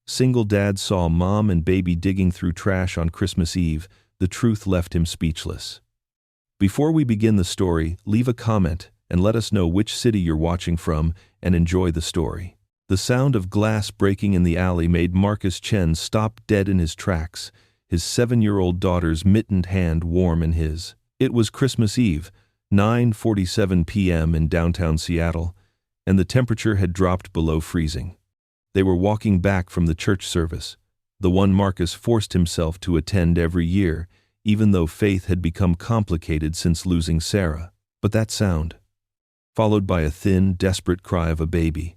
Single dad saw mom and baby digging through trash on Christmas Eve. The truth left him speechless. Before we begin the story, leave a comment and let us know which city you're watching from and enjoy the story. The sound of glass breaking in the alley made Marcus Chen stop dead in his tracks, his 7-year-old daughter's mittened hand warm in his. It was Christmas Eve, 9:47 p.m. in downtown Seattle, and the temperature had dropped below freezing. They were walking back from the church service, the one Marcus forced himself to attend every year, even though faith had become complicated since losing Sarah. But that sound, followed by a thin, desperate cry of a baby,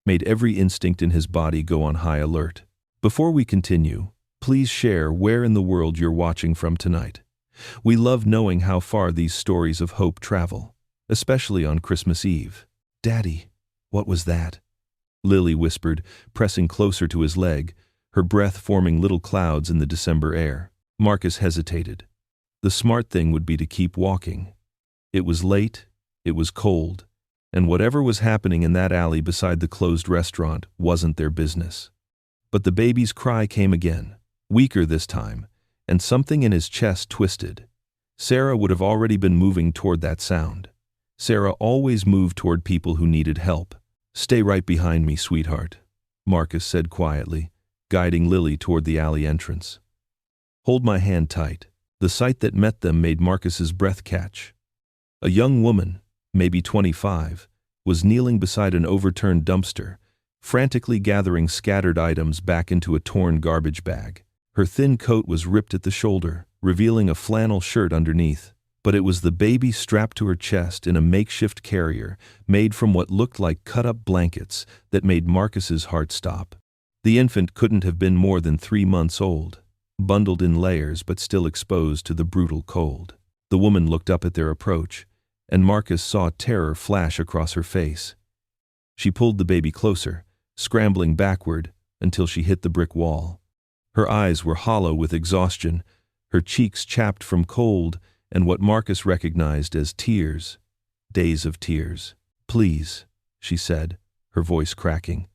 made every instinct in his body go on high alert. Before we continue, please share where in the world you're watching from tonight. We love knowing how far these stories of hope travel, especially on Christmas Eve. "Daddy, what was that?" Lily whispered, pressing closer to his leg, her breath forming little clouds in the December air. Marcus hesitated. The smart thing would be to keep walking. It was late, it was cold, and whatever was happening in that alley beside the closed restaurant wasn't their business. But the baby's cry came again, weaker this time, and something in his chest twisted. Sarah would have already been moving toward that sound. Sarah always moved toward people who needed help. "Stay right behind me, sweetheart," Marcus said quietly, guiding Lily toward the alley entrance. "Hold my hand tight." The sight that met them made Marcus's breath catch. A young woman, maybe 25, was kneeling beside an overturned dumpster, frantically gathering scattered items back into a torn garbage bag. Her thin coat was ripped at the shoulder, revealing a flannel shirt underneath. But it was the baby strapped to her chest in a makeshift carrier made from what looked like cut-up blankets that made Marcus's heart stop. The infant couldn't have been more than 3 months old, bundled in layers but still exposed to the brutal cold. The woman looked up at their approach, and Marcus saw terror flash across her face. She pulled the baby closer, scrambling backward until she hit the brick wall. Her eyes were hollow with exhaustion, her cheeks chapped from cold, and what Marcus recognized as tears. Days of tears. "Please," she said, her voice cracking.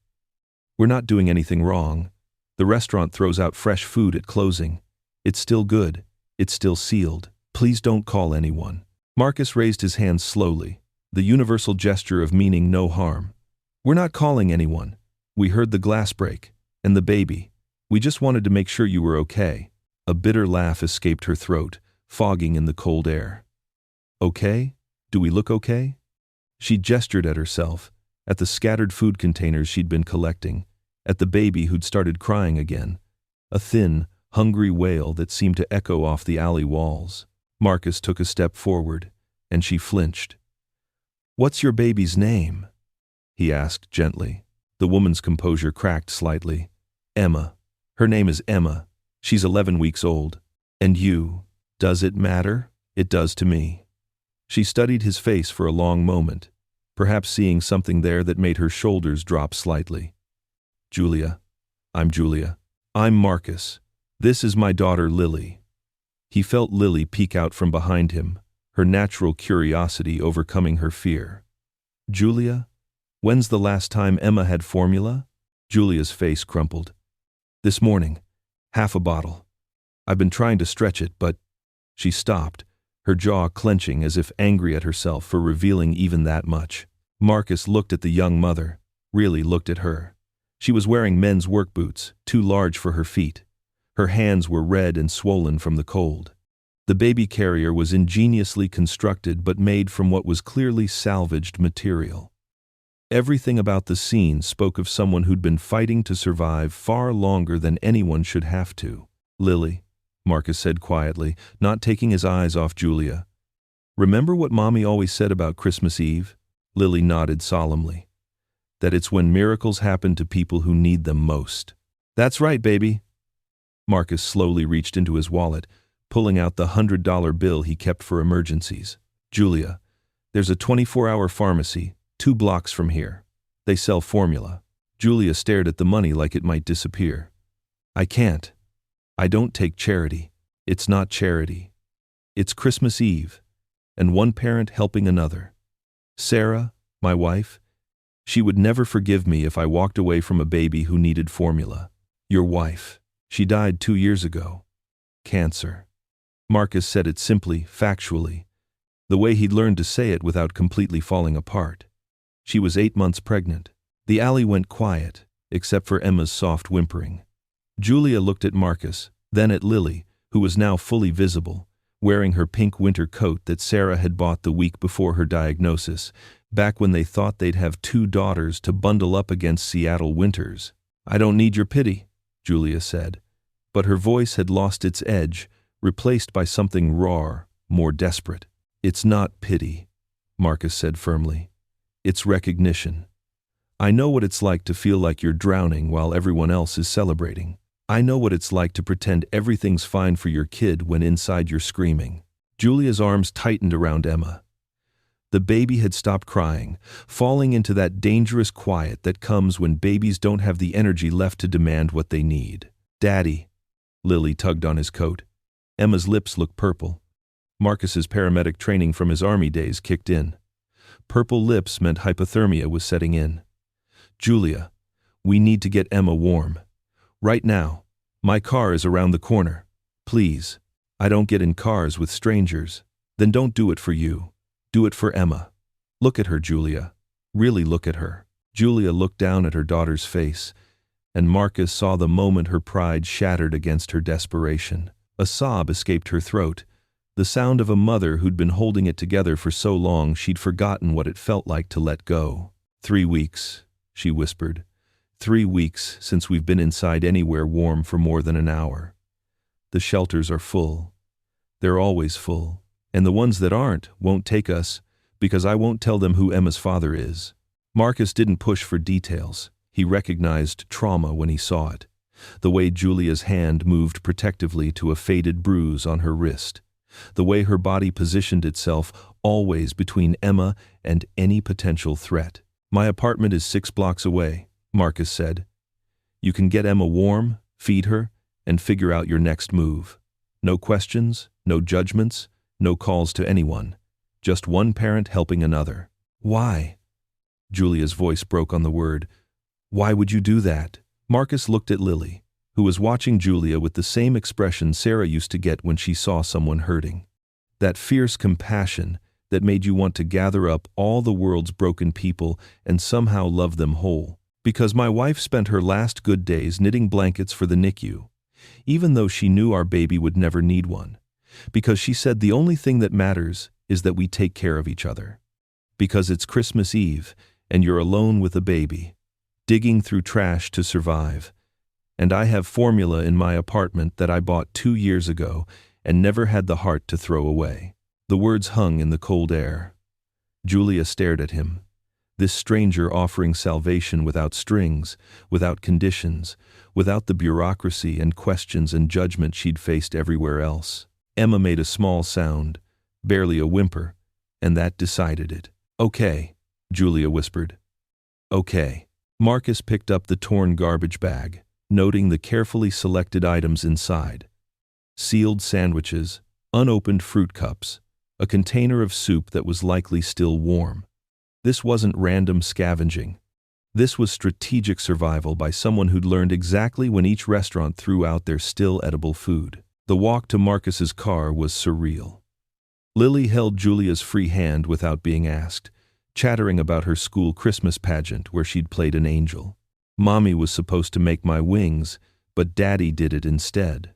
"We're not doing anything wrong. The restaurant throws out fresh food at closing. It's still good. It's still sealed. Please don't call anyone." Marcus raised his hands slowly, the universal gesture of meaning no harm. "We're not calling anyone. We heard the glass break, and the baby. We just wanted to make sure you were okay." A bitter laugh escaped her throat, fogging in the cold air. "Okay? Do we look okay?" She gestured at herself, at the scattered food containers she'd been collecting, at the baby who'd started crying again, a thin, hungry wail that seemed to echo off the alley walls. Marcus took a step forward, and she flinched. "What's your baby's name?" he asked gently. The woman's composure cracked slightly. "Emma. Her name is Emma. She's 11 weeks old. And you? Does it matter?" "It does to me." She studied his face for a long moment, perhaps seeing something there that made her shoulders drop slightly. "Julia. I'm Julia. I'm Marcus. This is my daughter Lily." He felt Lily peek out from behind him, her natural curiosity overcoming her fear. "Julia? When's the last time Emma had formula?" Julia's face crumpled. "This morning. Half a bottle. I've been trying to stretch it, but..." She stopped, her jaw clenching as if angry at herself for revealing even that much. Marcus looked at the young mother, really looked at her. She was wearing men's work boots, too large for her feet. Her hands were red and swollen from the cold. The baby carrier was ingeniously constructed but made from what was clearly salvaged material. Everything about the scene spoke of someone who'd been fighting to survive far longer than anyone should have to. "Lily," Marcus said quietly, not taking his eyes off Julia. "Remember what Mommy always said about Christmas Eve?" Lily nodded solemnly. "That it's when miracles happen to people who need them most." "That's right, baby." Marcus slowly reached into his wallet, pulling out the $100 bill he kept for emergencies. "Julia, there's a 24-hour pharmacy 2 blocks from here. They sell formula." Julia stared at the money like it might disappear. "I can't. I don't take charity. It's not charity. It's Christmas Eve, and one parent helping another. Sarah, my wife, she would never forgive me if I walked away from a baby who needed formula." Your wife. She died 2 years ago. Cancer. Marcus said it simply, factually, the way he'd learned to say it without completely falling apart. She was 8 months pregnant. The alley went quiet, except for Emma's soft whimpering. Julia looked at Marcus, then at Lily, who was now fully visible, wearing her pink winter coat that Sarah had bought the week before her diagnosis, back when they thought they'd have 2 daughters to bundle up against Seattle winters. I don't need your pity, Julia said, but her voice had lost its edge, replaced by something raw, more desperate. It's not pity, Marcus said firmly. It's recognition. I know what it's like to feel like you're drowning while everyone else is celebrating. I know what it's like to pretend everything's fine for your kid when inside you're screaming. Julia's arms tightened around Emma. The baby had stopped crying, falling into that dangerous quiet that comes when babies don't have the energy left to demand what they need. Daddy. Lily tugged on his coat. Emma's lips looked purple. Marcus's paramedic training from his army days kicked in. Purple lips meant hypothermia was setting in. Julia, we need to get Emma warm. Right now. My car is around the corner. Please. I don't get in cars with strangers. Then don't do it for you. Do it for Emma. Look at her, Julia. Really look at her. Julia looked down at her daughter's face, and Marcus saw the moment her pride shattered against her desperation. A sob escaped her throat, the sound of a mother who'd been holding it together for so long she'd forgotten what it felt like to let go. 3 weeks, she whispered. 3 weeks since we've been inside anywhere warm for more than an hour. The shelters are full. They're always full. And the ones that aren't won't take us, because I won't tell them who Emma's father is. Marcus didn't push for details. He recognized trauma when he saw it. The way Julia's hand moved protectively to a faded bruise on her wrist. The way her body positioned itself always between Emma and any potential threat. My apartment is 6 blocks away, Marcus said. You can get Emma warm, feed her, and figure out your next move. No questions, no judgments, no calls to anyone. Just one parent helping another. Why? Julia's voice broke on the word. Why would you do that? Marcus looked at Lily, who was watching Julia with the same expression Sarah used to get when she saw someone hurting. That fierce compassion that made you want to gather up all the world's broken people and somehow love them whole. Because my wife spent her last good days knitting blankets for the NICU, even though she knew our baby would never need one. Because she said the only thing that matters is that we take care of each other. Because it's Christmas Eve and you're alone with a baby, digging through trash to survive. And I have formula in my apartment that I bought 2 years ago and never had the heart to throw away. The words hung in the cold air. Julia stared at him. This stranger offering salvation without strings, without conditions, without the bureaucracy and questions and judgment she'd faced everywhere else. Emma made a small sound, barely a whimper, and that decided it. Okay, Julia whispered. Okay. Marcus picked up the torn garbage bag, noting the carefully selected items inside. Sealed sandwiches, unopened fruit cups, a container of soup that was likely still warm. This wasn't random scavenging. This was strategic survival by someone who'd learned exactly when each restaurant threw out their still edible food. The walk to Marcus's car was surreal. Lily held Julia's free hand without being asked, chattering about her school Christmas pageant where she'd played an angel. Mommy was supposed to make my wings, but Daddy did it instead.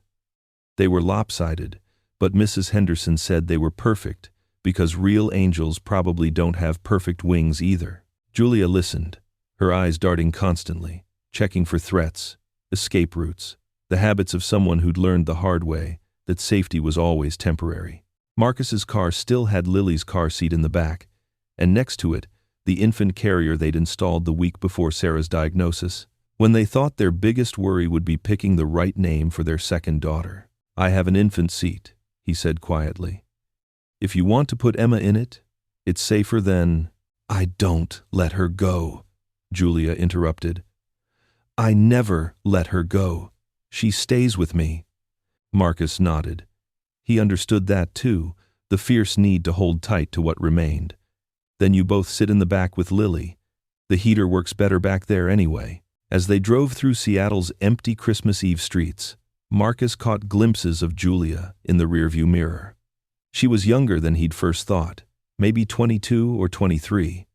They were lopsided, but Mrs. Henderson said they were perfect, because real angels probably don't have perfect wings either. Julia listened, her eyes darting constantly, checking for threats, escape routes, the habits of someone who'd learned the hard way that safety was always temporary. Marcus's car still had Lily's car seat in the back, and next to it, the infant carrier they'd installed the week before Sarah's diagnosis, when they thought their biggest worry would be picking the right name for their second daughter. I have an infant seat, he said quietly. If you want to put Emma in it, it's safer than— I don't let her go, Julia interrupted. I never let her go. She stays with me. Marcus nodded. He understood that too, the fierce need to hold tight to what remained. Then you both sit in the back with Lily. The heater works better back there anyway. As they drove through Seattle's empty Christmas Eve streets, Marcus caught glimpses of Julia in the rearview mirror. She was younger than he'd first thought, maybe 22 or 23.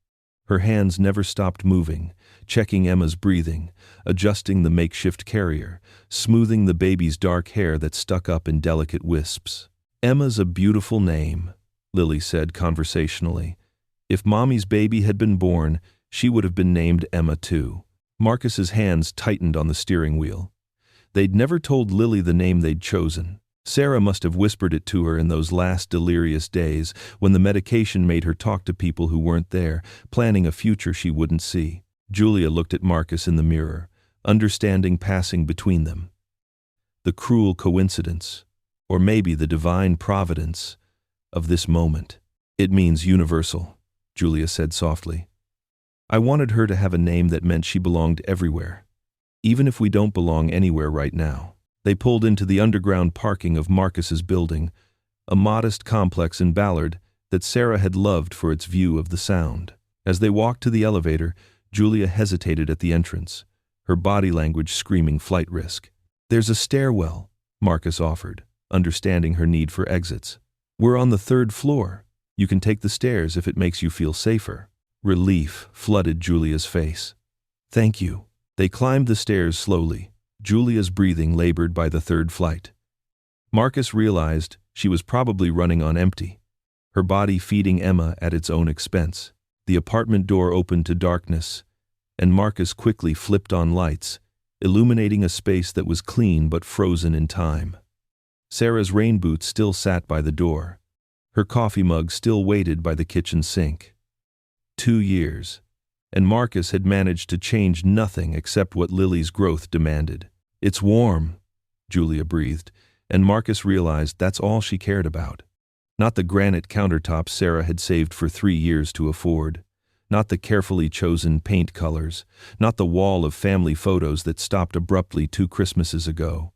Her hands never stopped moving, checking Emma's breathing, adjusting the makeshift carrier, smoothing the baby's dark hair that stuck up in delicate wisps. "Emma's a beautiful name," Lily said conversationally. "If Mommy's baby had been born, she would have been named Emma too." Marcus's hands tightened on the steering wheel. They'd never told Lily the name they'd chosen. Sarah must have whispered it to her in those last delirious days when the medication made her talk to people who weren't there, planning a future she wouldn't see. Julia looked at Marcus in the mirror, understanding passing between them. The cruel coincidence, or maybe the divine providence, of this moment. "It means universal," Julia said softly. "I wanted her to have a name that meant she belonged everywhere, even if we don't belong anywhere right now." They pulled into the underground parking of Marcus's building, a modest complex in Ballard that Sarah had loved for its view of the Sound. As they walked to the elevator, Julia hesitated at the entrance, her body language screaming flight risk. "There's a stairwell," Marcus offered, understanding her need for exits. "We're on the 3rd floor. You can take the stairs if it makes you feel safer." Relief flooded Julia's face. "Thank you." They climbed the stairs slowly, Julia's breathing labored by the 3rd flight. Marcus realized she was probably running on empty, her body feeding Emma at its own expense. The apartment door opened to darkness, and Marcus quickly flipped on lights, illuminating a space that was clean but frozen in time. Sarah's rain boots still sat by the door. Her coffee mug still waited by the kitchen sink. 2 years, and Marcus had managed to change nothing except what Lily's growth demanded. "It's warm," Julia breathed, and Marcus realized that's all she cared about. Not the granite countertops Sarah had saved for 3 years to afford, not the carefully chosen paint colors, not the wall of family photos that stopped abruptly 2 Christmases ago.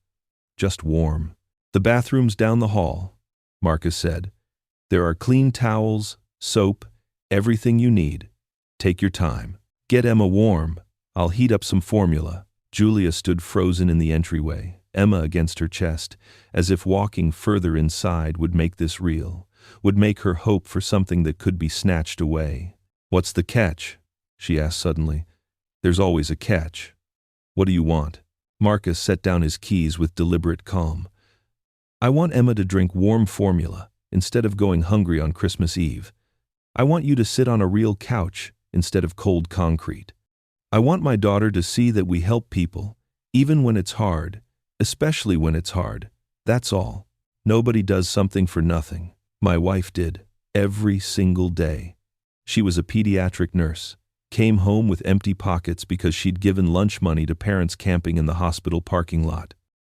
Just warm. "The bathroom's down the hall," Marcus said. "There are clean towels, soap, everything you need. Take your time. Get Emma warm. I'll heat up some formula." Julia stood frozen in the entryway, Emma against her chest, as if walking further inside would make this real, would make her hope for something that could be snatched away. "What's the catch?" she asked suddenly. "There's always a catch. What do you want?" Marcus set down his keys with deliberate calm. "I want Emma to drink warm formula instead of going hungry on Christmas Eve. I want you to sit on a real couch instead of cold concrete. I want my daughter to see that we help people, even when it's hard, especially when it's hard. That's all. Nobody does something for nothing. My wife did, every single day. She was a pediatric nurse, came home with empty pockets because she'd given lunch money to parents camping in the hospital parking lot,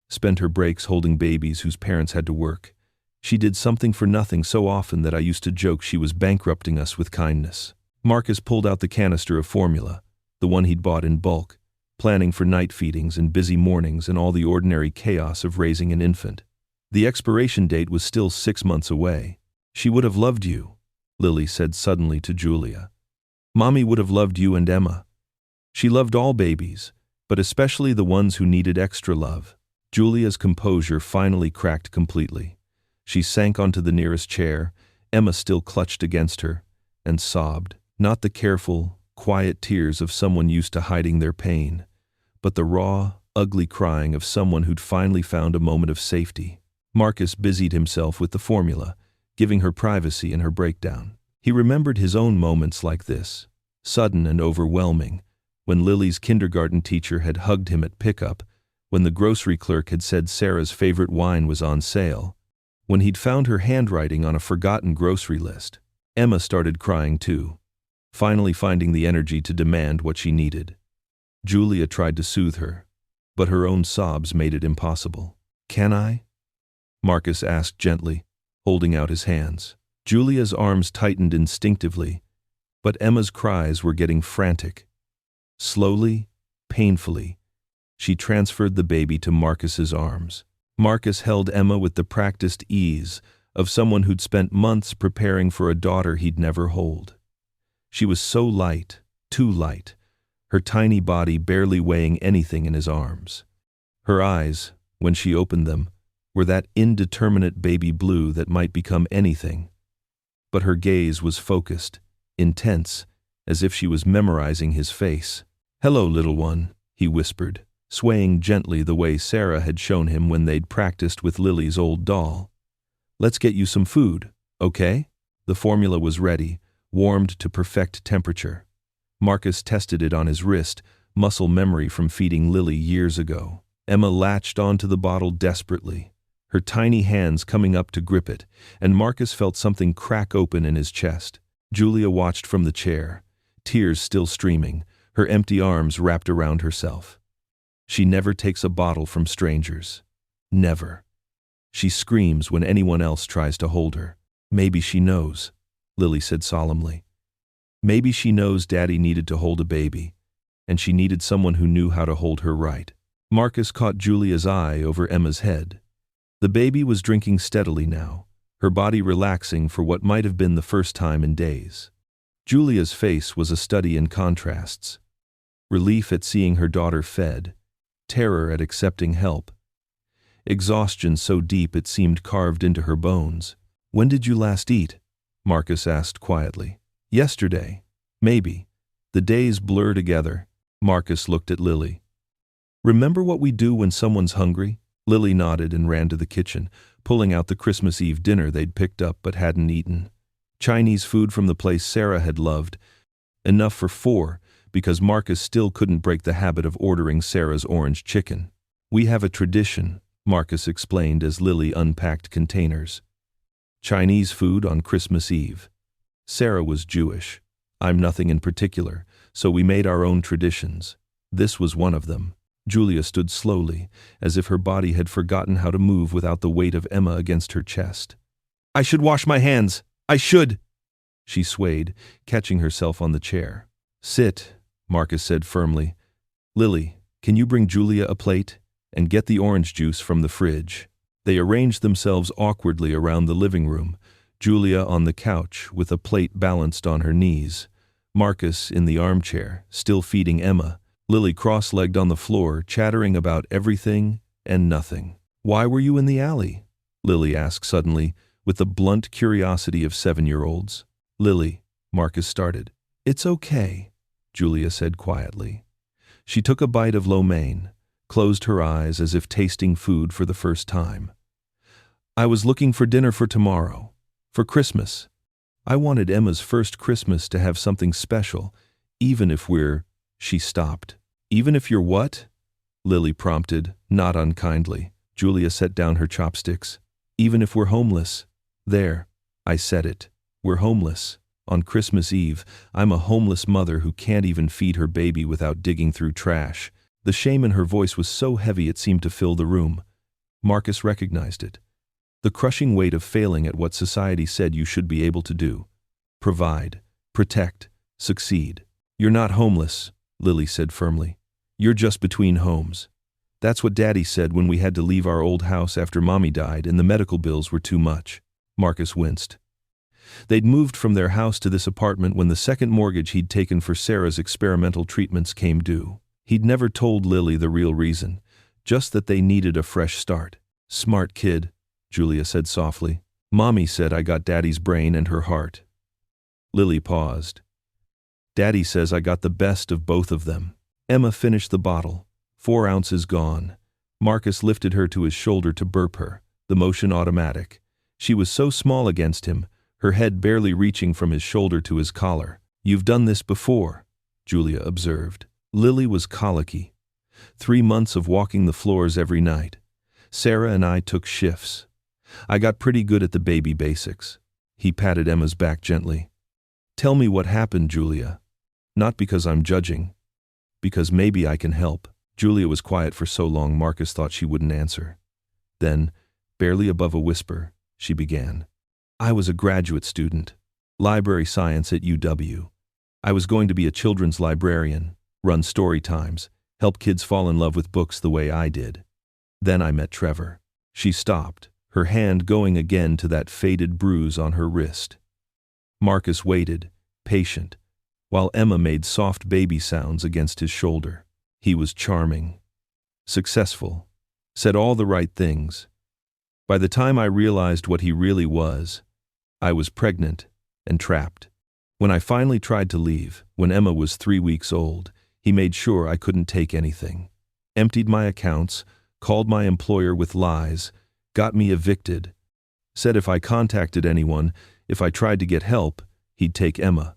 spent her breaks holding babies whose parents had to work. She did something for nothing so often that I used to joke she was bankrupting us with kindness." Marcus pulled out the canister of formula, the one he'd bought in bulk, planning for night feedings and busy mornings and all the ordinary chaos of raising an infant. The expiration date was still 6 months away. "She would have loved you," Lily said suddenly to Julia. "Mommy would have loved you and Emma. She loved all babies, but especially the ones who needed extra love." Julia's composure finally cracked completely. She sank onto the nearest chair, Emma still clutched against her, and sobbed. Not the careful, quiet tears of someone used to hiding their pain, but the raw, ugly crying of someone who'd finally found a moment of safety. Marcus busied himself with the formula, giving her privacy in her breakdown. He remembered his own moments like this, sudden and overwhelming, when Lily's kindergarten teacher had hugged him at pickup, when the grocery clerk had said Sarah's favorite wine was on sale, when he'd found her handwriting on a forgotten grocery list. Emma started crying too, finally finding the energy to demand what she needed. Julia tried to soothe her, but her own sobs made it impossible. "Can I?" Marcus asked gently, holding out his hands. Julia's arms tightened instinctively, but Emma's cries were getting frantic. Slowly, painfully, she transferred the baby to Marcus's arms. Marcus held Emma with the practiced ease of someone who'd spent months preparing for a daughter he'd never hold. She was so light, too light, her tiny body barely weighing anything in his arms. Her eyes, when she opened them, were that indeterminate baby blue that might become anything. But her gaze was focused, intense, as if she was memorizing his face. "Hello, little one," he whispered, swaying gently the way Sarah had shown him when they'd practiced with Lily's old doll. "Let's get you some food, okay?" The formula was ready, warmed to perfect temperature. Marcus tested it on his wrist, muscle memory from feeding Lily years ago. Emma latched onto the bottle desperately, her tiny hands coming up to grip it, and Marcus felt something crack open in his chest. Julia watched from the chair, tears still streaming, her empty arms wrapped around herself. She never takes a bottle from strangers. Never. She screams when anyone else tries to hold her. "Maybe she knows," Lily said solemnly. "Maybe she knows Daddy needed to hold a baby, and she needed someone who knew how to hold her right." Marcus caught Julia's eye over Emma's head. The baby was drinking steadily now, her body relaxing for what might have been the first time in days. Julia's face was a study in contrasts. Relief at seeing her daughter fed, terror at accepting help, exhaustion so deep it seemed carved into her bones. "When did you last eat?" Marcus asked quietly. "Yesterday. Maybe." The days blur together. Marcus looked at Lily. "Remember what we do when someone's hungry?" Lily nodded and ran to the kitchen, pulling out the Christmas Eve dinner they'd picked up but hadn't eaten. Chinese food from the place Sarah had loved. Enough for 4, because Marcus still couldn't break the habit of ordering Sarah's orange chicken. "We have a tradition," Marcus explained as Lily unpacked containers. "Chinese food on Christmas Eve. Sarah was Jewish. I'm nothing in particular, so we made our own traditions. This was one of them." Julia stood slowly, as if her body had forgotten how to move without the weight of Emma against her chest. "I should wash my hands! I should!" She swayed, catching herself on the chair. "Sit," Marcus said firmly. "Lily, can you bring Julia a plate? And get the orange juice from the fridge." They arranged themselves awkwardly around the living room, Julia on the couch with a plate balanced on her knees, Marcus in the armchair, still feeding Emma, Lily cross-legged on the floor, chattering about everything and nothing. "Why were you in the alley?" Lily asked suddenly, with the blunt curiosity of 7-year-olds. "Lily," Marcus started. "It's okay," Julia said quietly. She took a bite of lo mein, closed her eyes as if tasting food for the first time. "I was looking for dinner for tomorrow, for Christmas. I wanted Emma's first Christmas to have something special, even if we're—" She stopped. "Even if you're what?" Lily prompted, not unkindly. Julia set down her chopsticks. "Even if we're homeless." "There, I said it. We're homeless. On Christmas Eve, I'm a homeless mother who can't even feed her baby without digging through trash." The shame in her voice was so heavy it seemed to fill the room. Marcus recognized it. The crushing weight of failing at what society said you should be able to do. Provide, protect, succeed. "You're not homeless," Lily said firmly. "You're just between homes. That's what Daddy said when we had to leave our old house after Mommy died and the medical bills were too much." Marcus winced. They'd moved from their house to this apartment when the second mortgage he'd taken for Sarah's experimental treatments came due. He'd never told Lily the real reason, just that they needed a fresh start. "Smart kid," Julia said softly. "Mommy said I got Daddy's brain and her heart." Lily paused. "Daddy says I got the best of both of them." Emma finished the bottle, 4 ounces gone. Marcus lifted her to his shoulder to burp her, the motion automatic. She was so small against him, her head barely reaching from his shoulder to his collar. "You've done this before," Julia observed. Lily was colicky. 3 months of walking the floors every night. Sarah and I took shifts. I got pretty good at the baby basics. He patted Emma's back gently. "Tell me what happened, Julia. Not because I'm judging. Because maybe I can help." Julia was quiet for so long Marcus thought she wouldn't answer. Then, barely above a whisper, she began. "I was a graduate student. Library science at UW. I was going to be a children's librarian, run story times, help kids fall in love with books the way I did. Then I met Trevor." She stopped, her hand going again to that faded bruise on her wrist. Marcus waited, patient, while Emma made soft baby sounds against his shoulder. He was charming, successful, said all the right things. By the time I realized what he really was, I was pregnant and trapped. When I finally tried to leave, when Emma was 3 weeks old, he made sure I couldn't take anything. Emptied my accounts, called my employer with lies, got me evicted. Said if I contacted anyone, if I tried to get help, he'd take Emma.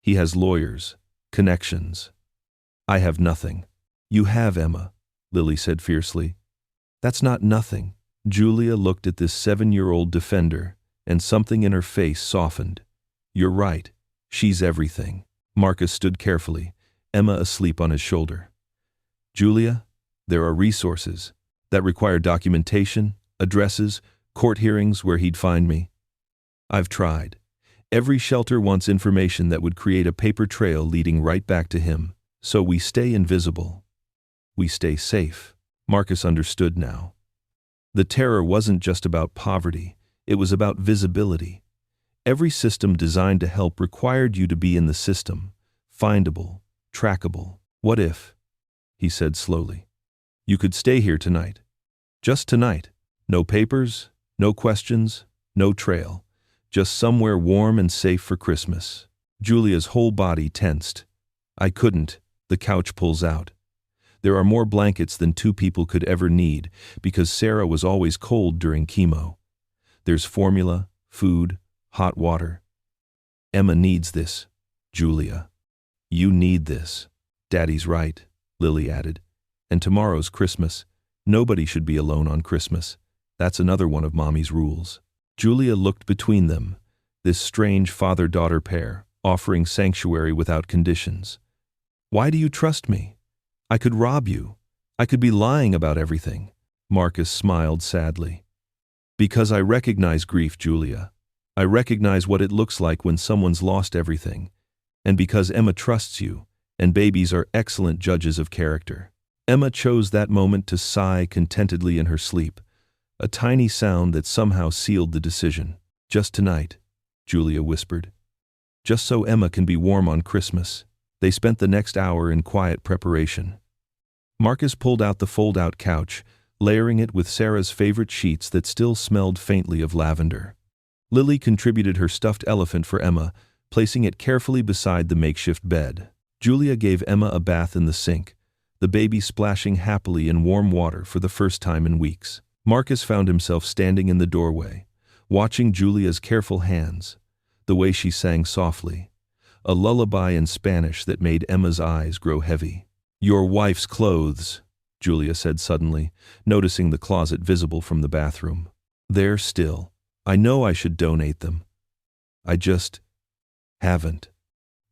He has lawyers, connections. I have nothing. You have Emma, Lily said fiercely. That's not nothing. Julia looked at this 7-year-old defender, and something in her face softened. You're right. She's everything. Marcus stood carefully, Emma asleep on his shoulder. Julia, there are resources that require documentation, addresses, court hearings where he'd find me. I've tried. Every shelter wants information that would create a paper trail leading right back to him, so we stay invisible. We stay safe. Marcus understood now. The terror wasn't just about poverty, it was about visibility. Every system designed to help required you to be in the system, findable, trackable. What if, he said slowly, you could stay here tonight? Just tonight. No papers, no questions, no trail. Just somewhere warm and safe for Christmas. Julia's whole body tensed. I couldn't. The couch pulls out. There are more blankets than 2 people could ever need because Sarah was always cold during chemo. There's formula, food, hot water. Emma needs this, Julia. You need this. Daddy's right, Lily added. And tomorrow's Christmas. Nobody should be alone on Christmas. That's another one of Mommy's rules. Julia looked between them, this strange father-daughter pair, offering sanctuary without conditions. Why do you trust me? I could rob you. I could be lying about everything. Marcus smiled sadly. Because I recognize grief, Julia. I recognize what it looks like when someone's lost everything. And because Emma trusts you, and babies are excellent judges of character. Emma chose that moment to sigh contentedly in her sleep, a tiny sound that somehow sealed the decision. Just tonight, Julia whispered. Just so Emma can be warm on Christmas. They spent the next hour in quiet preparation. Marcus pulled out the fold-out couch, layering it with Sarah's favorite sheets that still smelled faintly of lavender. Lily contributed her stuffed elephant for Emma, placing it carefully beside the makeshift bed. Julia gave Emma a bath in the sink, the baby splashing happily in warm water for the first time in weeks. Marcus found himself standing in the doorway, watching Julia's careful hands, the way she sang softly, a lullaby in Spanish that made Emma's eyes grow heavy. Your wife's clothes, Julia said suddenly, noticing the closet visible from the bathroom. They're still. I know I should donate them. I just haven't.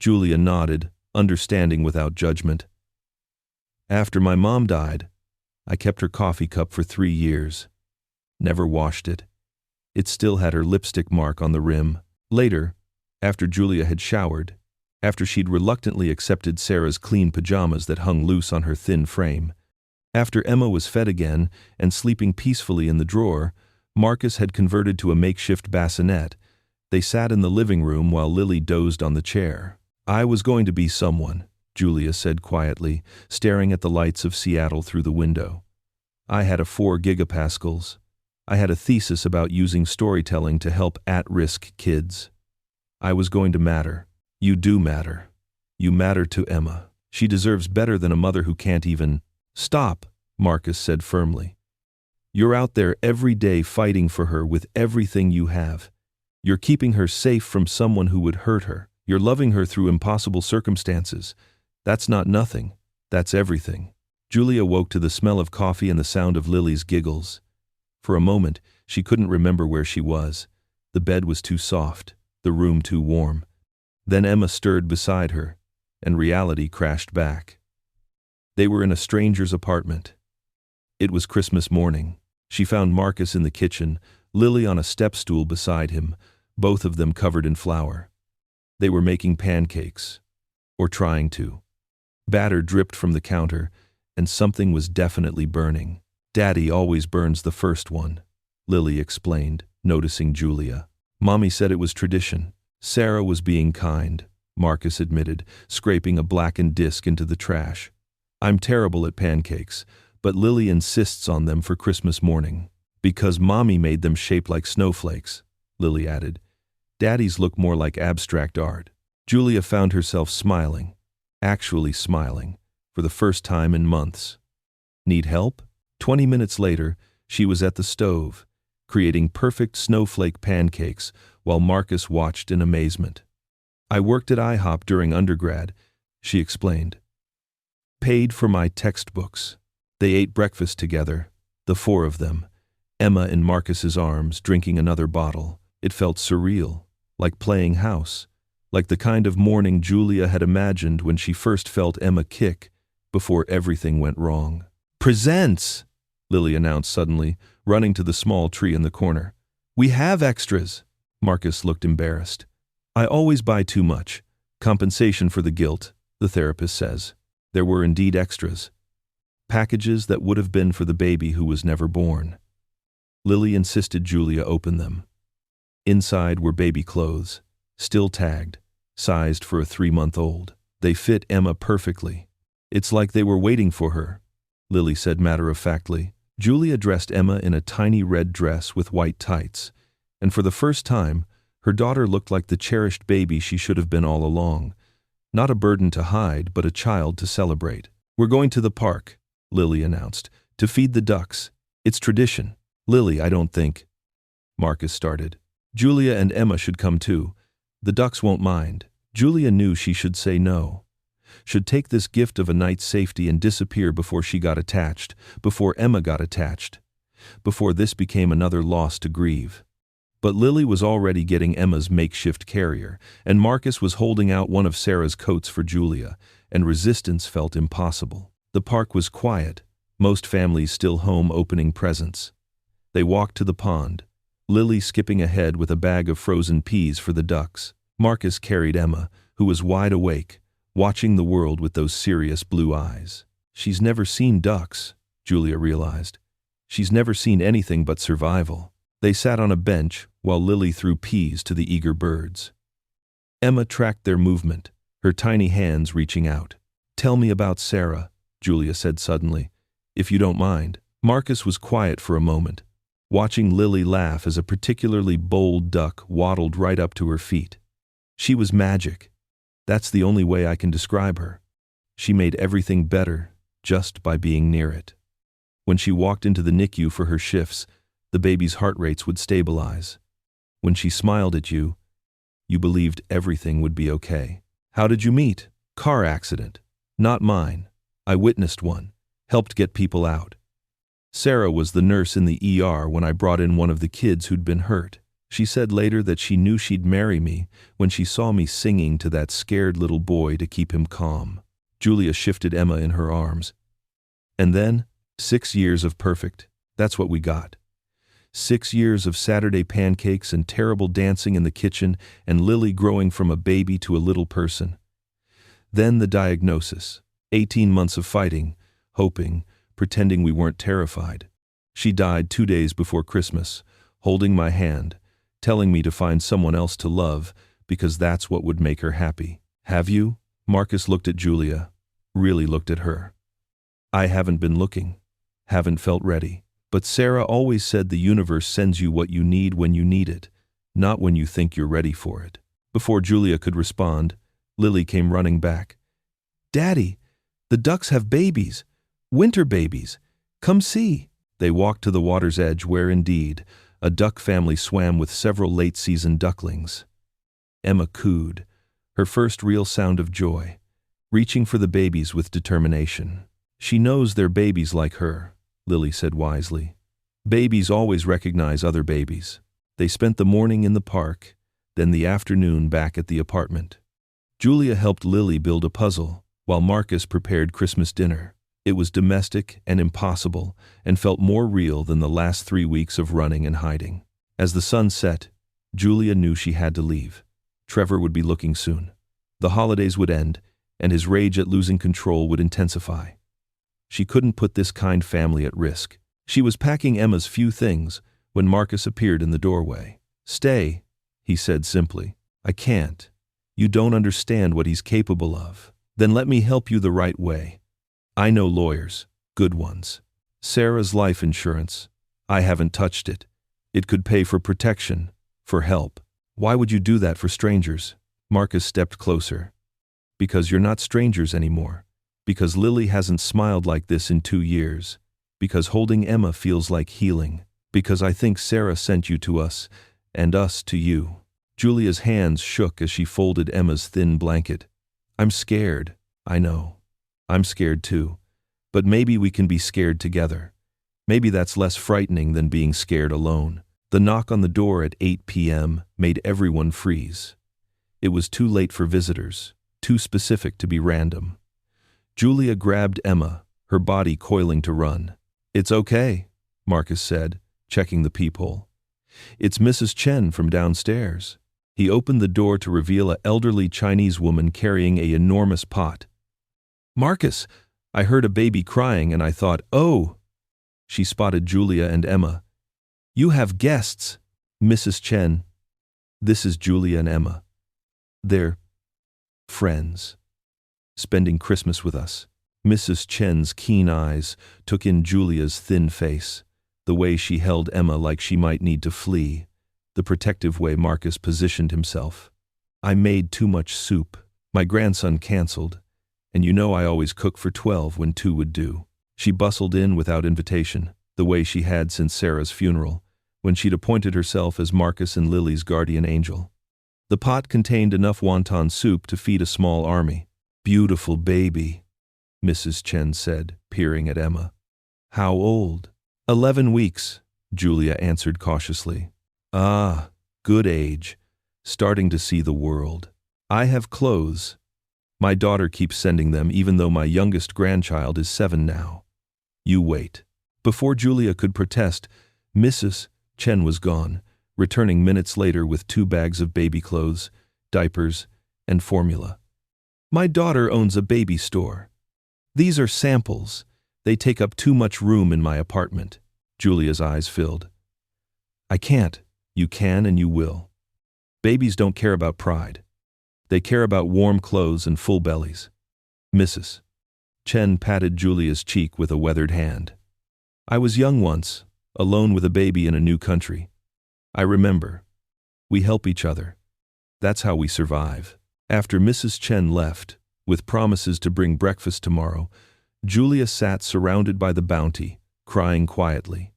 Julia nodded, understanding without judgment. After my mom died, I kept her coffee cup for 3 years. Never washed it. It still had her lipstick mark on the rim. Later, after Julia had showered, after she'd reluctantly accepted Sarah's clean pajamas that hung loose on her thin frame, after Emma was fed again and sleeping peacefully in the drawer, Marcus had converted to a makeshift bassinet. They sat in the living room while Lily dozed on the chair. I was going to be someone, Julia said quietly, staring at the lights of Seattle through the window. I had a 4 gigapascals. I had a thesis about using storytelling to help at-risk kids. I was going to matter. You do matter. You matter to Emma. She deserves better than a mother who can't even... Stop, Marcus said firmly. You're out there every day fighting for her with everything you have. You're keeping her safe from someone who would hurt her. You're loving her through impossible circumstances. That's not nothing. That's everything. Julia woke to the smell of coffee and the sound of Lily's giggles. For a moment, she couldn't remember where she was. The bed was too soft, the room too warm. Then Emma stirred beside her, and reality crashed back. They were in a stranger's apartment. It was Christmas morning. She found Marcus in the kitchen, Lily on a step stool beside him, both of them covered in flour. They were making pancakes, or trying to. Batter dripped from the counter, and something was definitely burning. Daddy always burns the first one, Lily explained, noticing Julia. Mommy said it was tradition. Sarah was being kind, Marcus admitted, scraping a blackened disc into the trash. I'm terrible at pancakes, but Lily insists on them for Christmas morning. Because Mommy made them shaped like snowflakes, Lily added. Daddy's look more like abstract art. Julia found herself smiling, actually smiling, for the first time in months. Need help? 20 minutes later, she was at the stove, creating perfect snowflake pancakes while Marcus watched in amazement. I worked at IHOP during undergrad, she explained. Paid for my textbooks. They ate breakfast together, the four of them, Emma in Marcus's arms, drinking another bottle. It felt surreal, like playing house, like the kind of morning Julia had imagined when she first felt Emma kick before everything went wrong. Presents! Lily announced suddenly, running to the small tree in the corner. We have extras! Marcus looked embarrassed. I always buy too much. Compensation for the guilt, the therapist says. There were indeed extras. Packages that would have been for the baby who was never born. Lily insisted Julia open them. Inside were baby clothes, still tagged, sized for a 3-month-old. They fit Emma perfectly. It's like they were waiting for her, Lily said matter-of-factly. Julia dressed Emma in a tiny red dress with white tights, and for the first time, her daughter looked like the cherished baby she should have been all along. Not a burden to hide, but a child to celebrate. We're going to the park, Lily announced, to feed the ducks. It's tradition. Lily, I don't think. Marcus started. Julia and Emma should come too. The ducks won't mind. Julia knew she should say no. Should take this gift of a night's safety and disappear before she got attached, before Emma got attached, before this became another loss to grieve. But Lily was already getting Emma's makeshift carrier, and Marcus was holding out one of Sarah's coats for Julia, and resistance felt impossible. The park was quiet, most families still home opening presents. They walked to the pond, Lily skipping ahead with a bag of frozen peas for the ducks. Marcus carried Emma, who was wide awake, watching the world with those serious blue eyes. She's never seen ducks, Julia realized. She's never seen anything but survival. They sat on a bench while Lily threw peas to the eager birds. Emma tracked their movement, her tiny hands reaching out. Tell me about Sarah, Julia said suddenly, if you don't mind. Marcus was quiet for a moment, watching Lily laugh as a particularly bold duck waddled right up to her feet. She was magic. That's the only way I can describe her. She made everything better just by being near it. When she walked into the NICU for her shifts, the baby's heart rates would stabilize. When she smiled at you, you believed everything would be okay. How did you meet? Car accident. Not mine. I witnessed one, helped get people out. Sarah was the nurse in the ER when I brought in one of the kids who'd been hurt. She said later that she knew she'd marry me when she saw me singing to that scared little boy to keep him calm. Julia shifted Emma in her arms. And then, 6 years of perfect. That's what we got. 6 years of Saturday pancakes and terrible dancing in the kitchen, and Lily growing from a baby to a little person. Then the diagnosis. 18 months of fighting, hoping, pretending we weren't terrified. She died 2 days before Christmas, holding my hand, telling me to find someone else to love because that's what would make her happy. Have you? Marcus looked at Julia, really looked at her. I haven't been looking, haven't felt ready. But Sarah always said the universe sends you what you need when you need it, not when you think you're ready for it. Before Julia could respond, Lily came running back. Daddy, the ducks have babies. Winter babies. Come see. They walked to the water's edge where, indeed, a duck family swam with several late-season ducklings. Emma cooed, her first real sound of joy, reaching for the babies with determination. She knows they're babies like her, Lily said wisely. Babies always recognize other babies. They spent the morning in the park, then the afternoon back at the apartment. Julia helped Lily build a puzzle, while Marcus prepared Christmas dinner. It was domestic and impossible, and felt more real than the last 3 weeks of running and hiding. As the sun set, Julia knew she had to leave. Trevor would be looking soon. The holidays would end, and his rage at losing control would intensify. She couldn't put this kind family at risk. She was packing Emma's few things when Marcus appeared in the doorway. Stay, he said simply. I can't. You don't understand what he's capable of. Then let me help you the right way. I know lawyers, good ones. Sarah's life insurance. I haven't touched it. It could pay for protection, for help. Why would you do that for strangers? Marcus stepped closer. Because you're not strangers anymore. Because Lily hasn't smiled like this in 2 years. Because holding Emma feels like healing. Because I think Sarah sent you to us, and us to you. Julia's hands shook as she folded Emma's thin blanket. I'm scared, I know. I'm scared too. But maybe we can be scared together. Maybe that's less frightening than being scared alone. The knock on the door at 8 p.m. made everyone freeze. It was too late for visitors, too specific to be random. Julia grabbed Emma, her body coiling to run. It's okay, Marcus said, checking the peephole. It's Mrs. Chen from downstairs. He opened the door to reveal an elderly Chinese woman carrying an enormous pot. Marcus, I heard a baby crying and I thought, oh. She spotted Julia and Emma. You have guests, Mrs. Chen. This is Julia and Emma. They're friends. Spending Christmas with us. Mrs. Chen's keen eyes took in Julia's thin face, the way she held Emma like she might need to flee, the protective way Marcus positioned himself. I made too much soup. My grandson canceled, and you know I always cook for 12 when 2 would do. She bustled in without invitation, the way she had since Sarah's funeral, when she'd appointed herself as Marcus and Lily's guardian angel. The pot contained enough wonton soup to feed a small army. Beautiful baby, Mrs. Chen said, peering at Emma. How old? 11 weeks, Julia answered cautiously. Ah, good age. Starting to see the world. I have clothes. My daughter keeps sending them even though my youngest grandchild is 7 now. You wait. Before Julia could protest, Mrs. Chen was gone, returning minutes later with 2 bags of baby clothes, diapers, and formula. My daughter owns a baby store. These are samples. They take up too much room in my apartment. Julia's eyes filled. I can't. You can and you will. Babies don't care about pride. They care about warm clothes and full bellies. Mrs. Chen patted Julia's cheek with a weathered hand. I was young once, alone with a baby in a new country. I remember. We help each other. That's how we survive. After Mrs. Chen left, with promises to bring breakfast tomorrow, Julia sat surrounded by the bounty, crying quietly.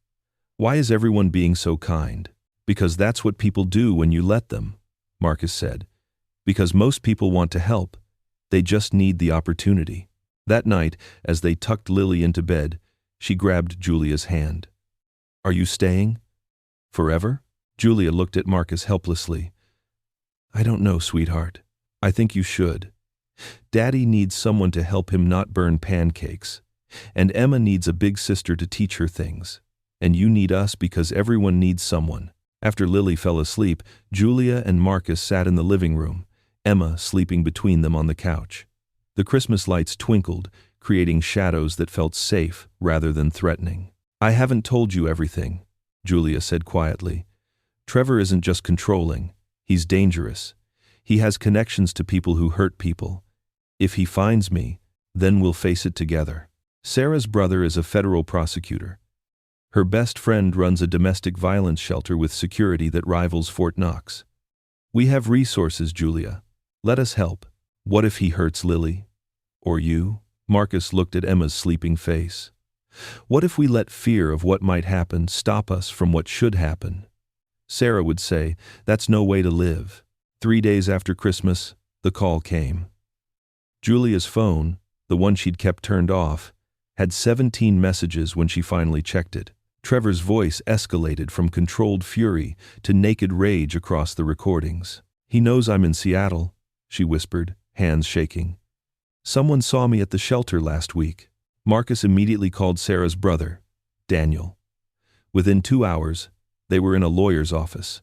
Why is everyone being so kind? Because that's what people do when you let them, Marcus said. Because most people want to help. They just need the opportunity. That night, as they tucked Lily into bed, she grabbed Julia's hand. Are you staying? Forever? Julia looked at Marcus helplessly. I don't know, sweetheart. I think you should. Daddy needs someone to help him not burn pancakes. And Emma needs a big sister to teach her things. And you need us because everyone needs someone. After Lily fell asleep, Julia and Marcus sat in the living room, Emma sleeping between them on the couch. The Christmas lights twinkled, creating shadows that felt safe rather than threatening. I haven't told you everything, Julia said quietly. Trevor isn't just controlling. He's dangerous. He has connections to people who hurt people. If he finds me, then we'll face it together. Sarah's brother is a federal prosecutor. Her best friend runs a domestic violence shelter with security that rivals Fort Knox. We have resources, Julia. Let us help. What if he hurts Lily? Or you? Marcus looked at Emma's sleeping face. What if we let fear of what might happen stop us from what should happen? Sarah would say, that's no way to live. 3 days after Christmas, the call came. Julia's phone, the one she'd kept turned off, had 17 messages when she finally checked it. Trevor's voice escalated from controlled fury to naked rage across the recordings. He knows I'm in Seattle, she whispered, hands shaking. Someone saw me at the shelter last week. Marcus immediately called Sarah's brother, Daniel. Within 2 hours, they were in a lawyer's office,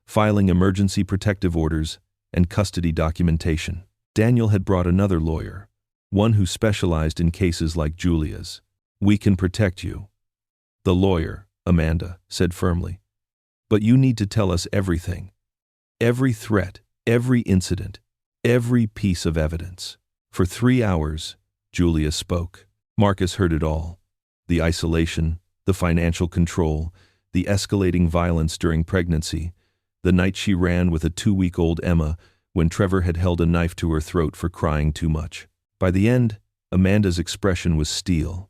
filing emergency protective orders and custody documentation. Daniel had brought another lawyer, one who specialized in cases like Julia's. We can protect you. The lawyer, Amanda, said firmly. But you need to tell us everything. Every threat, every incident, Every piece of evidence. For 3 hours, Julia spoke. Marcus heard it all. The isolation, the financial control, the escalating violence during pregnancy, the night she ran with a 2-week-old Emma when Trevor had held a knife to her throat for crying too much. By the end, Amanda's expression was steel.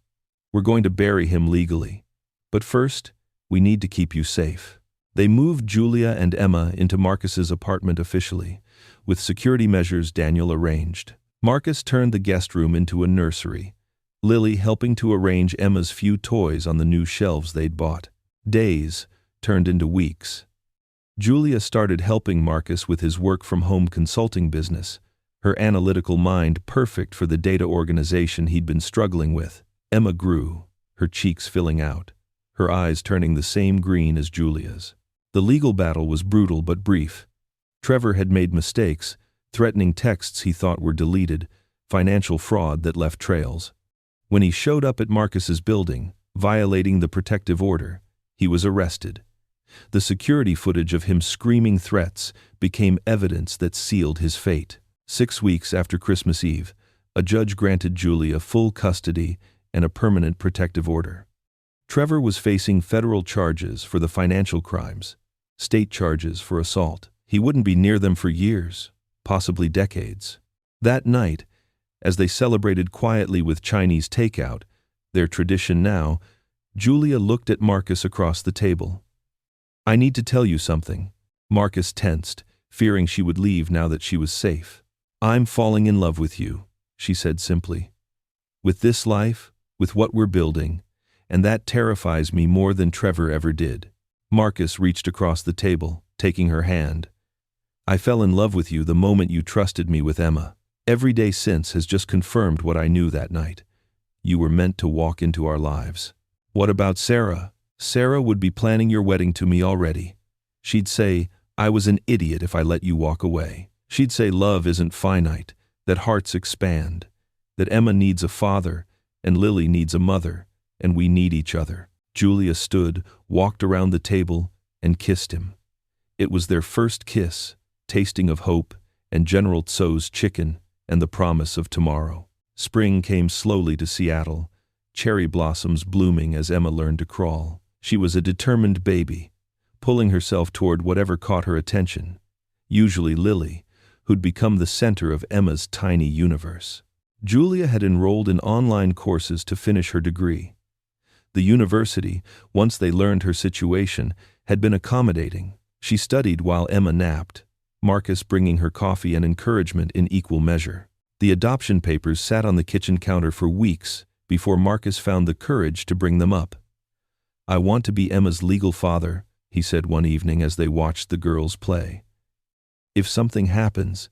We're going to bury him legally. But first, we need to keep you safe. They moved Julia and Emma into Marcus's apartment officially, with security measures Daniel arranged. Marcus turned the guest room into a nursery, Lily helping to arrange Emma's few toys on the new shelves they'd bought. Days turned into weeks. Julia started helping Marcus with his work-from-home consulting business, her analytical mind perfect for the data organization he'd been struggling with. Emma grew, her cheeks filling out, her eyes turning the same green as Julia's. The legal battle was brutal but brief. Trevor had made mistakes, threatening texts he thought were deleted, financial fraud that left trails. When he showed up at Marcus's building, violating the protective order, he was arrested. The security footage of him screaming threats became evidence that sealed his fate. 6 weeks after Christmas Eve, a judge granted Julia full custody and a permanent protective order. Trevor was facing federal charges for the financial crimes, state charges for assault. He wouldn't be near them for years, possibly decades. That night, as they celebrated quietly with Chinese takeout, their tradition now, Julia looked at Marcus across the table. "I need to tell you something." Marcus tensed, fearing she would leave now that she was safe. "I'm falling in love with you," she said simply. "With this life, with what we're building, and that terrifies me more than Trevor ever did." Marcus reached across the table, taking her hand. "I fell in love with you the moment you trusted me with Emma. Every day since has just confirmed what I knew that night. You were meant to walk into our lives." "What about Sarah?" "Sarah would be planning your wedding to me already. She'd say, I was an idiot if I let you walk away. She'd say love isn't finite, that hearts expand, that Emma needs a father, and Lily needs a mother, and we need each other." Julia stood, walked around the table, and kissed him. It was their first kiss, tasting of hope, and General Tso's chicken, and the promise of tomorrow. Spring came slowly to Seattle, cherry blossoms blooming as Emma learned to crawl. She was a determined baby, pulling herself toward whatever caught her attention, usually Lily, who'd become the center of Emma's tiny universe. Julia had enrolled in online courses to finish her degree. The university, once they learned her situation, had been accommodating. She studied while Emma napped, Marcus bringing her coffee and encouragement in equal measure. The adoption papers sat on the kitchen counter for weeks before Marcus found the courage to bring them up. "I want to be Emma's legal father," he said one evening as they watched the girls play. "If something happens,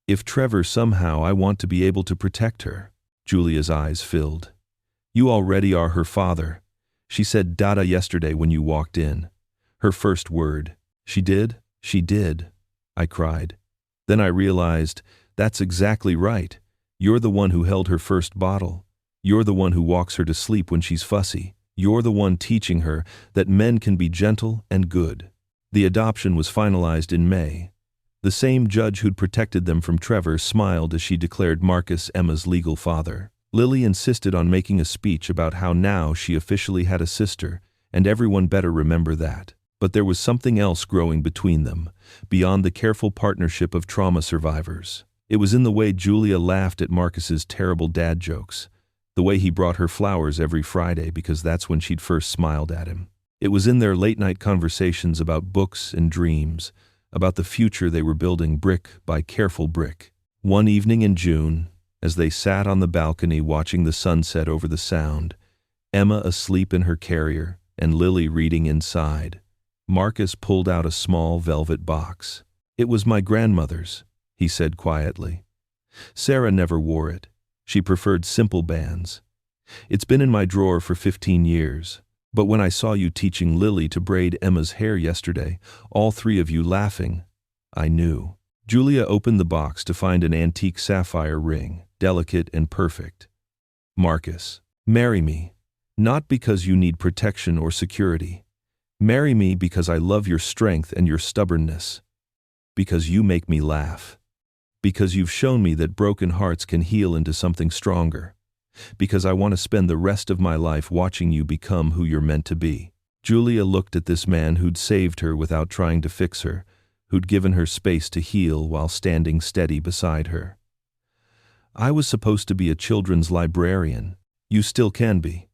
if Trevor somehow, I want to be able to protect her." Julia's eyes filled. "You already are her father," she said Dada yesterday when you walked in. Her first word. "She did? She did," I cried. Then I realized, that's exactly right. You're the one who held her first bottle. You're the one who walks her to sleep when she's fussy. You're the one teaching her that men can be gentle and good. The adoption was finalized in May. The same judge who'd protected them from Trevor smiled as she declared Marcus Emma's legal father. Lily insisted on making a speech about how now she officially had a sister, and everyone better remember that. But there was something else growing between them, beyond the careful partnership of trauma survivors. It was in the way Julia laughed at Marcus's terrible dad jokes, the way he brought her flowers every Friday because that's when she'd first smiled at him. It was in their late-night conversations about books and dreams, about the future they were building brick by careful brick. One evening in June, as they sat on the balcony watching the sunset over the Sound, Emma asleep in her carrier and Lily reading inside, Marcus pulled out a small velvet box. "It was my grandmother's," he said quietly. "Sarah never wore it. She preferred simple bands. It's been in my drawer for 15 years. But when I saw you teaching Lily to braid Emma's hair yesterday, all three of you laughing, I knew." Julia opened the box to find an antique sapphire ring, delicate and perfect. "Marcus, marry me, not because you need protection or security. Marry me because I love your strength and your stubbornness. Because you make me laugh." Because you've shown me that broken hearts can heal into something stronger. Because I want to spend the rest of my life watching you become who you're meant to be." Julia looked at this man who'd saved her without trying to fix her, who'd given her space to heal while standing steady beside her. "I was supposed to be a children's librarian. You still can be.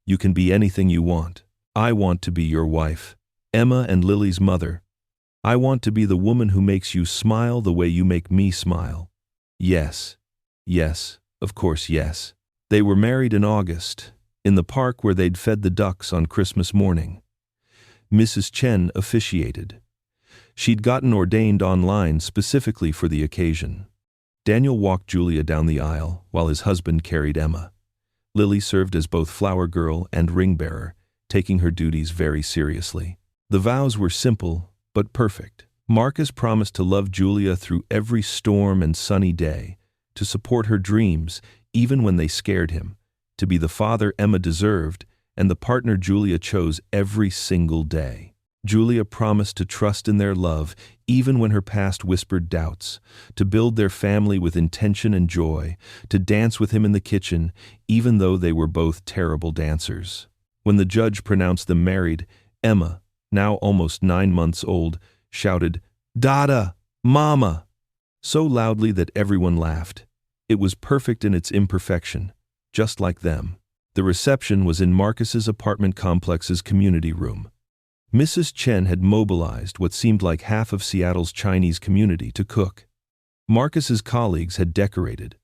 You can be anything you want. I want to be your wife, Emma and Lily's mother. I want to be the woman who makes you smile the way you make me smile." Yes. Yes, of course yes. They were married in August, in the park where they'd fed the ducks on Christmas morning. Mrs. Chen officiated. She'd gotten ordained online specifically for the occasion. Daniel walked Julia down the aisle while his husband carried Emma. Lily served as both flower girl and ring bearer, taking her duties very seriously. The vows were simple but perfect. Marcus promised to love Julia through every storm and sunny day, to support her dreams even when they scared him, to be the father Emma deserved and the partner Julia chose every single day. Julia promised to trust in their love even when her past whispered doubts, to build their family with intention and joy, to dance with him in the kitchen even though they were both terrible dancers. When the judge pronounced them married, Emma, now almost 9 months old, shouted, "Dada! Mama!" so loudly that everyone laughed. It was perfect in its imperfection, just like them. The reception was in Marcus's apartment complex's community room. Mrs. Chen had mobilized what seemed like half of Seattle's Chinese community to cook. Marcus's colleagues had decorated.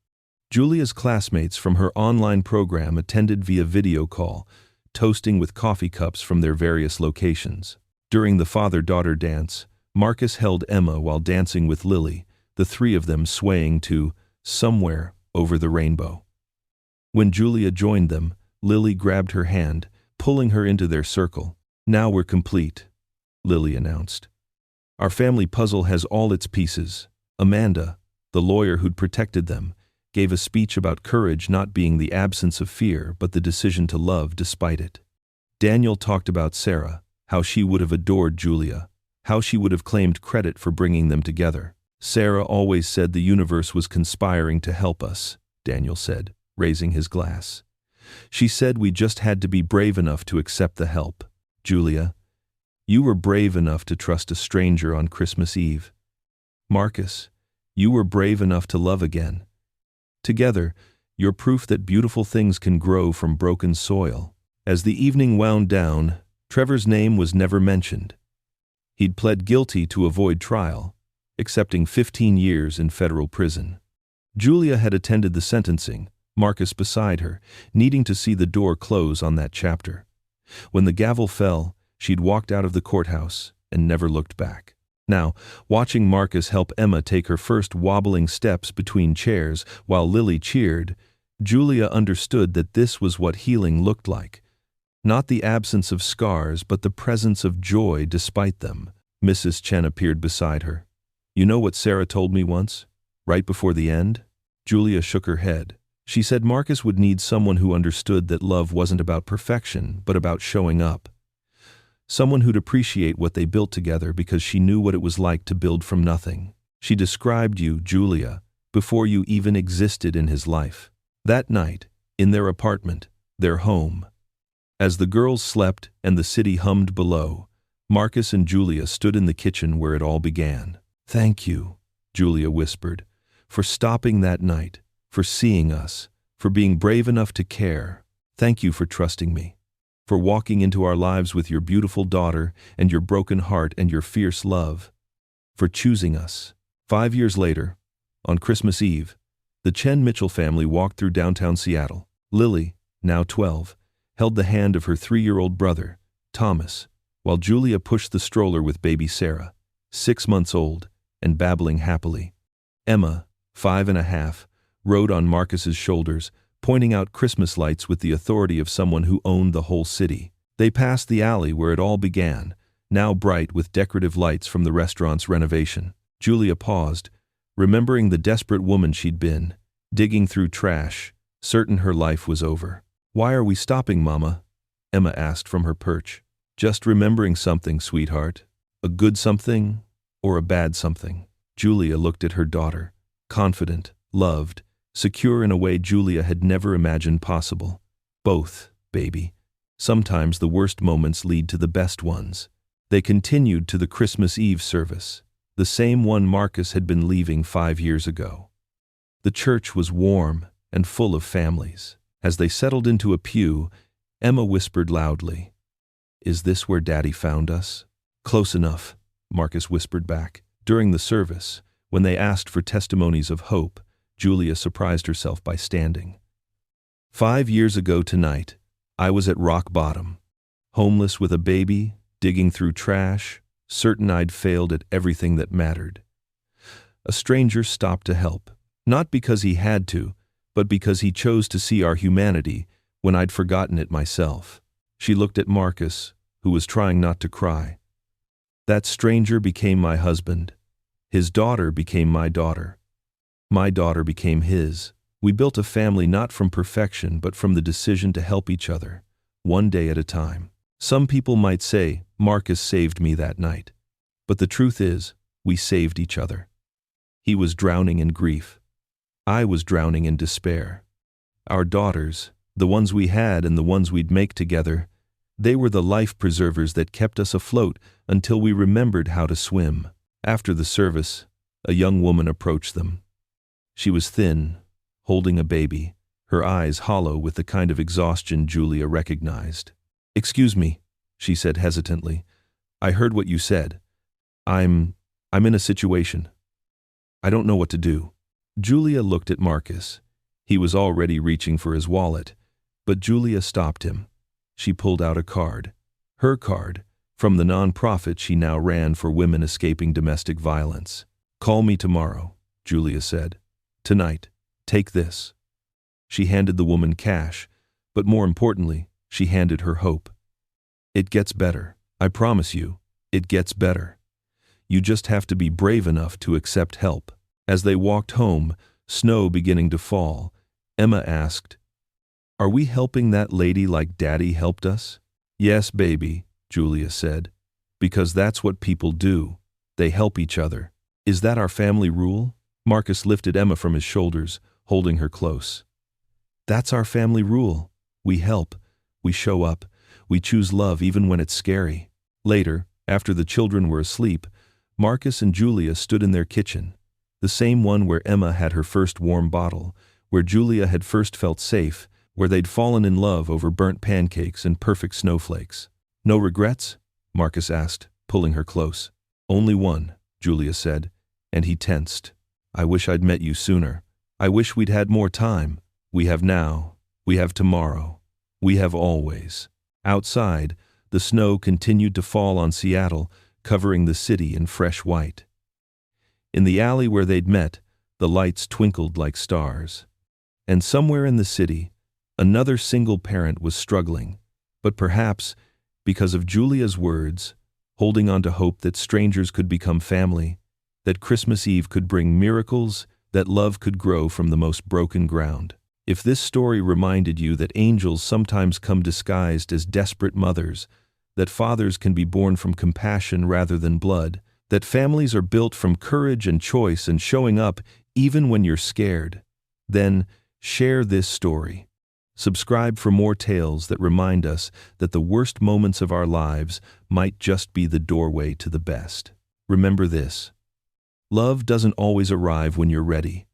Julia's classmates from her online program attended via video call, toasting with coffee cups from their various locations. During the father-daughter dance, Marcus held Emma while dancing with Lily, the three of them swaying to "Somewhere Over the Rainbow." When Julia joined them, Lily grabbed her hand, pulling her into their circle. "Now we're complete," Lily announced. "Our family puzzle has all its pieces." Amanda, the lawyer who'd protected them, gave a speech about courage not being the absence of fear but the decision to love despite it. Daniel talked about Sarah, how she would have adored Julia, how she would have claimed credit for bringing them together. "Sarah always said the universe was conspiring to help us," Daniel said, raising his glass. "She said we just had to be brave enough to accept the help. Julia, you were brave enough to trust a stranger on Christmas Eve. Marcus, you were brave enough to love again. Together, you're proof that beautiful things can grow from broken soil." As the evening wound down, Trevor's name was never mentioned. He'd pled guilty to avoid trial, accepting 15 years in federal prison. Julia had attended the sentencing, Marcus beside her, needing to see the door close on that chapter. When the gavel fell, she'd walked out of the courthouse and never looked back. Now, watching Marcus help Emma take her first wobbling steps between chairs while Lily cheered, Julia understood that this was what healing looked like. Not the absence of scars, but the presence of joy despite them. Mrs. Chen appeared beside her. "You know what Sarah told me once? Right before the end?" Julia shook her head. She said Marcus would need someone who understood that love wasn't about perfection, but about showing up. Someone who'd appreciate what they built together because she knew what it was like to build from nothing. She described you, Julia, before you even existed in his life. That night, in their apartment, their home. As the girls slept and the city hummed below, Marcus and Julia stood in the kitchen where it all began. "Thank you," Julia whispered, "for stopping that night, for seeing us, for being brave enough to care. Thank you for trusting me, for walking into our lives with your beautiful daughter and your broken heart and your fierce love, for choosing us." 5 years later, on Christmas Eve, the Chen Mitchell family walked through downtown Seattle. Lily, now 12, held the hand of her 3-year-old brother, Thomas, while Julia pushed the stroller with baby Sarah, 6 months old, and babbling happily. Emma, 5.5, rode on Marcus's shoulders, pointing out Christmas lights with the authority of someone who owned the whole city. They passed the alley where it all began, now bright with decorative lights from the restaurant's renovation. Julia paused, remembering the desperate woman she'd been, digging through trash, certain her life was over. "Why are we stopping, Mama?" Emma asked from her perch. "Just remembering something, sweetheart. A good something or a bad something." Julia looked at her daughter, confident, loved, secure in a way Julia had never imagined possible. Both, baby. Sometimes the worst moments lead to the best ones. They continued to the Christmas Eve service, the same one Marcus had been leaving 5 years ago. The church was warm and full of families. As they settled into a pew, Emma whispered loudly, "Is this where Daddy found us?" "Close enough," Marcus whispered back. During the service, when they asked for testimonies of hope, Julia surprised herself by standing. 5 years ago tonight, I was at rock bottom, homeless with a baby, digging through trash, certain I'd failed at everything that mattered. A stranger stopped to help, not because he had to, but because he chose to see our humanity when I'd forgotten it myself. She looked at Marcus, who was trying not to cry. That stranger became my husband. His daughter became my daughter. My daughter became his. We built a family not from perfection but from the decision to help each other, one day at a time. Some people might say, Marcus saved me that night. But the truth is, we saved each other. He was drowning in grief. I was drowning in despair. Our daughters, the ones we had and the ones we'd make together, they were the life preservers that kept us afloat until we remembered how to swim. After the service, a young woman approached them. She was thin, holding a baby, her eyes hollow with the kind of exhaustion Julia recognized. "Excuse me," she said hesitantly. "I heard what you said. I'm in a situation. I don't know what to do." Julia looked at Marcus. He was already reaching for his wallet, but Julia stopped him. She pulled out a card. Her card, from the nonprofit she now ran for women escaping domestic violence. "Call me tomorrow," Julia said. "Tonight, take this." She handed the woman cash, but more importantly, she handed her hope. "It gets better. I promise you, it gets better. You just have to be brave enough to accept help." As they walked home, snow beginning to fall, Emma asked, "Are we helping that lady like Daddy helped us?" "Yes, baby," Julia said, "because that's what people do. They help each other. Is that our family rule?" Marcus lifted Emma from his shoulders, holding her close. "That's our family rule. We help. We show up. We choose love even when it's scary." Later, after the children were asleep, Marcus and Julia stood in their kitchen, the same one where Emma had her first warm bottle, where Julia had first felt safe, where they'd fallen in love over burnt pancakes and perfect snowflakes. "No regrets?" Marcus asked, pulling her close. "Only one," Julia said, and he tensed. "I wish I'd met you sooner. I wish we'd had more time. We have now. We have tomorrow. We have always." Outside, the snow continued to fall on Seattle, covering the city in fresh white. In the alley where they'd met, the lights twinkled like stars. And somewhere in the city, another single parent was struggling, but perhaps, because of Julia's words, holding on to hope that strangers could become family, that Christmas Eve could bring miracles, that love could grow from the most broken ground. If this story reminded you that angels sometimes come disguised as desperate mothers, that fathers can be born from compassion rather than blood, that families are built from courage and choice and showing up even when you're scared, then share this story. Subscribe for more tales that remind us that the worst moments of our lives might just be the doorway to the best. Remember this: love doesn't always arrive when you're ready.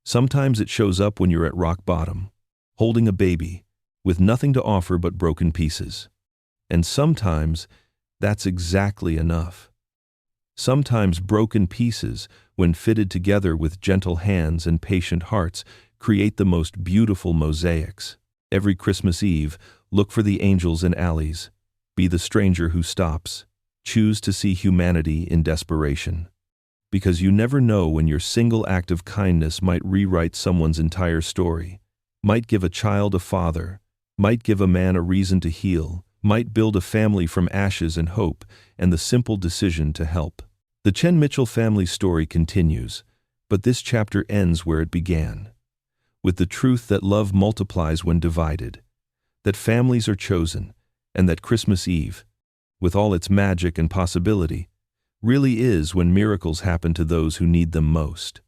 Sometimes it shows up when you're at rock bottom, holding a baby, with nothing to offer but broken pieces. And sometimes that's exactly enough. Sometimes broken pieces, when fitted together with gentle hands and patient hearts, create the most beautiful mosaics. Every Christmas Eve, look for the angels in alleys. Be the stranger who stops. Choose to see humanity in desperation. Because you never know when your single act of kindness might rewrite someone's entire story, might give a child a father, might give a man a reason to heal, might build a family from ashes and hope, and the simple decision to help. The Chen Mitchell family story continues, but this chapter ends where it began, with the truth that love multiplies when divided, that families are chosen, and that Christmas Eve, with all its magic and possibility, really is when miracles happen to those who need them most.